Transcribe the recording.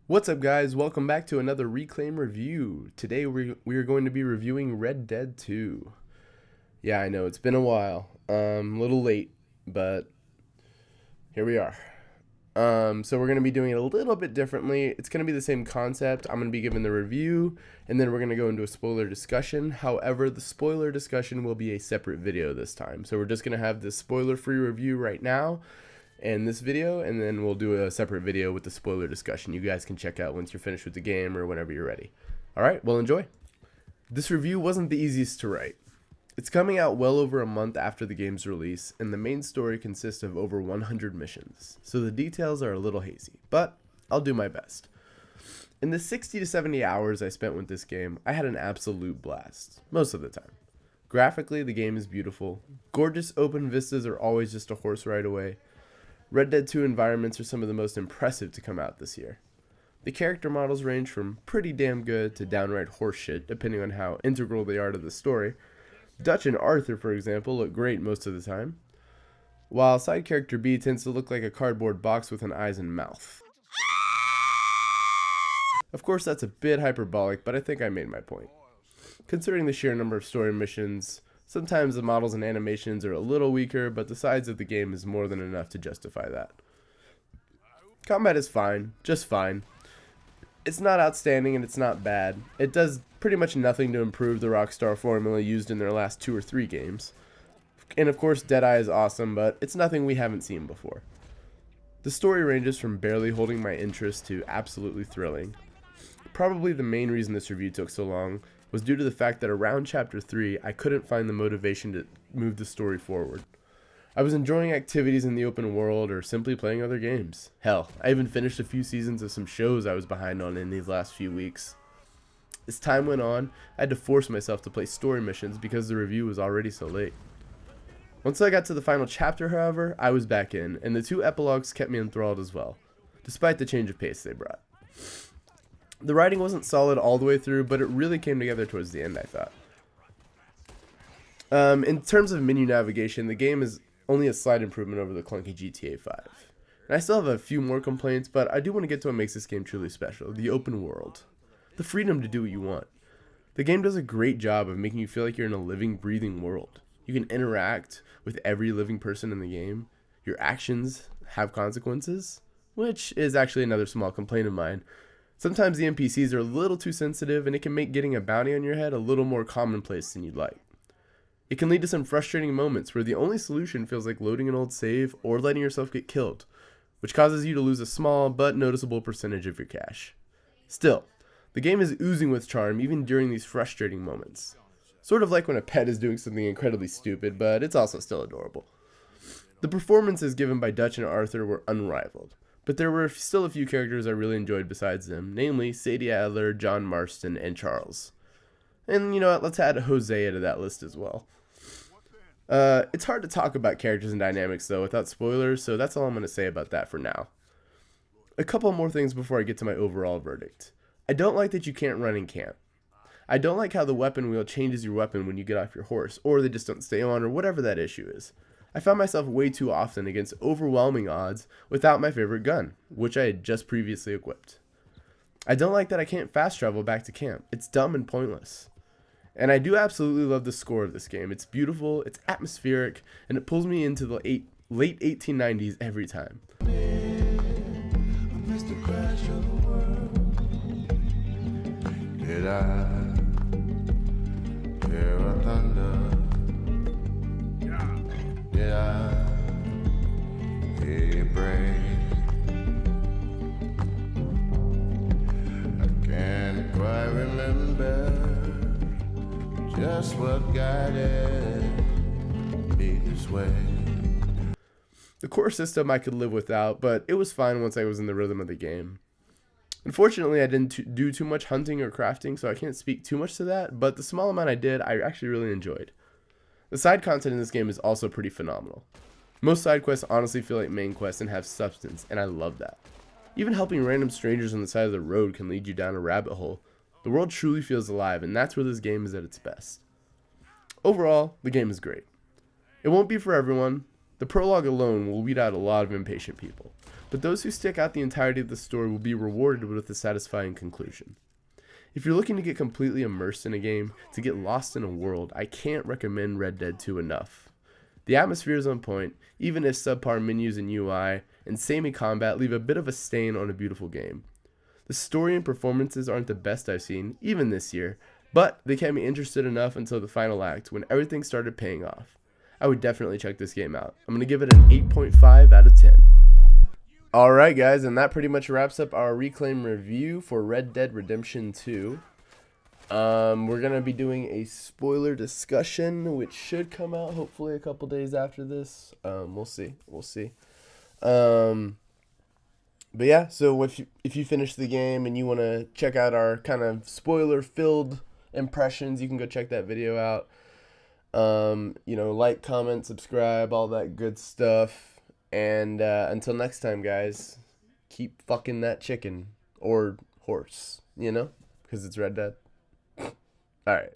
What's up, guys? Welcome back to another Reclaim review. Today we are going to be reviewing Red Dead 2. Yeah, I know, it's been a while. A little late, but here we are. So we're going to be doing it a little bit differently. It's going to be the same concept. I'm going to be giving the review, and then we're going to go into a spoiler discussion. However, the spoiler discussion will be a separate video this time. So we're just going to have this spoiler-free review right now and this video, and then we'll do a separate video with the spoiler discussion you guys can check out once you're finished with the game or whenever you're ready. Alright, well, enjoy. This review wasn't the easiest to write. It's coming out well over a month after the game's release, and the main story consists of over 100 missions, so the details are a little hazy, but I'll do my best. In the 60 to 70 hours I spent with this game, I had an absolute blast, most of the time. Graphically, the game is beautiful. Gorgeous open vistas are always just a horse ride away. Red Dead 2 environments are some of the most impressive to come out this year. The character models range from pretty damn good to downright horseshit, depending on how integral they are to the story. Dutch and Arthur, for example, look great most of the time, while side character B tends to look like a cardboard box with an eyes and mouth. Of course, that's a bit hyperbolic, but I think I made my point. Considering the sheer number of story missions, sometimes the models and animations are a little weaker, but the size of the game is more than enough to justify that. Combat is fine, just fine. It's not outstanding and it's not bad. It does pretty much nothing to improve the Rockstar formula used in their last 2 or 3 games. And of course, Deadeye is awesome, but it's nothing we haven't seen before. The story ranges from barely holding my interest to absolutely thrilling. Probably the main reason this review took so long was due to the fact that around Chapter 3, I couldn't find the motivation to move the story forward. I was enjoying activities in the open world or simply playing other games. Hell, I even finished a few seasons of some shows I was behind on in these last few weeks. As time went on, I had to force myself to play story missions because the review was already so late. Once I got to the final chapter, however, I was back in, and the 2 epilogues kept me enthralled as well, despite the change of pace they brought. The writing wasn't solid all the way through, but it really came together towards the end, I thought. In terms of menu navigation, the game is only a slight improvement over the clunky GTA 5. And I still have a few more complaints, but I do want to get to what makes this game truly special: the open world. The freedom to do what you want. The game does a great job of making you feel like you're in a living, breathing world. You can interact with every living person in the game. Your actions have consequences, which is actually another small complaint of mine. Sometimes the NPCs are a little too sensitive, and it can make getting a bounty on your head a little more commonplace than you'd like. It can lead to some frustrating moments where the only solution feels like loading an old save or letting yourself get killed, which causes you to lose a small but noticeable percentage of your cash. Still, the game is oozing with charm even during these frustrating moments. Sort of like when a pet is doing something incredibly stupid, but it's also still adorable. The performances given by Dutch and Arthur were unrivaled. But there were still a few characters I really enjoyed besides them, namely Sadie Adler, John Marston, and Charles. And you know what, let's add Hosea to that list as well. It's hard to talk about characters and dynamics though without spoilers, so that's all I'm going to say about that for now. A couple more things before I get to my overall verdict. I don't like that you can't run in camp. I don't like how the weapon wheel changes your weapon when you get off your horse, or they just don't stay on, or whatever that issue is. I found myself way too often against overwhelming odds without my favorite gun, which I had just previously equipped. I don't like that I can't fast travel back to camp. It's dumb and pointless. And I do absolutely love the score of this game. It's beautiful, it's atmospheric, and it pulls me into the late 1890s every time. Did I hear a thunder? Did I hear you break? I can't quite remember just what guided me this way. The core system I could live without, but it was fine once I was in the rhythm of the game. Unfortunately, I didn't do too much hunting or crafting, so I can't speak too much to that, but the small amount I did, I actually really enjoyed. The side content in this game is also pretty phenomenal. Most side quests honestly feel like main quests and have substance, and I love that. Even helping random strangers on the side of the road can lead you down a rabbit hole. The world truly feels alive, and that's where this game is at its best. Overall, the game is great. It won't be for everyone. The prologue alone will weed out a lot of impatient people. but those who stick out the entirety of the story will be rewarded with a satisfying conclusion. If you're looking to get completely immersed in a game, to get lost in a world, I can't recommend Red Dead 2 enough. The atmosphere is on point, even if subpar menus and UI and samey combat leave a bit of a stain on a beautiful game. The story and performances aren't the best I've seen, even this year, but they kept me interested enough until the final act when everything started paying off. I would definitely check this game out. I'm going to give it an 8.5 out of 10. Alright guys, and that pretty much wraps up our Reclaim review for Red Dead Redemption 2. We're going to be doing a spoiler discussion, which should come out hopefully a couple days after this. We'll see. But yeah, so if you finish the game and you want to check out our kind of spoiler-filled impressions, you can go check that video out. Like, comment, subscribe, all that good stuff. And until next time, guys, keep fucking that chicken or horse, because it's Red Dead. All right.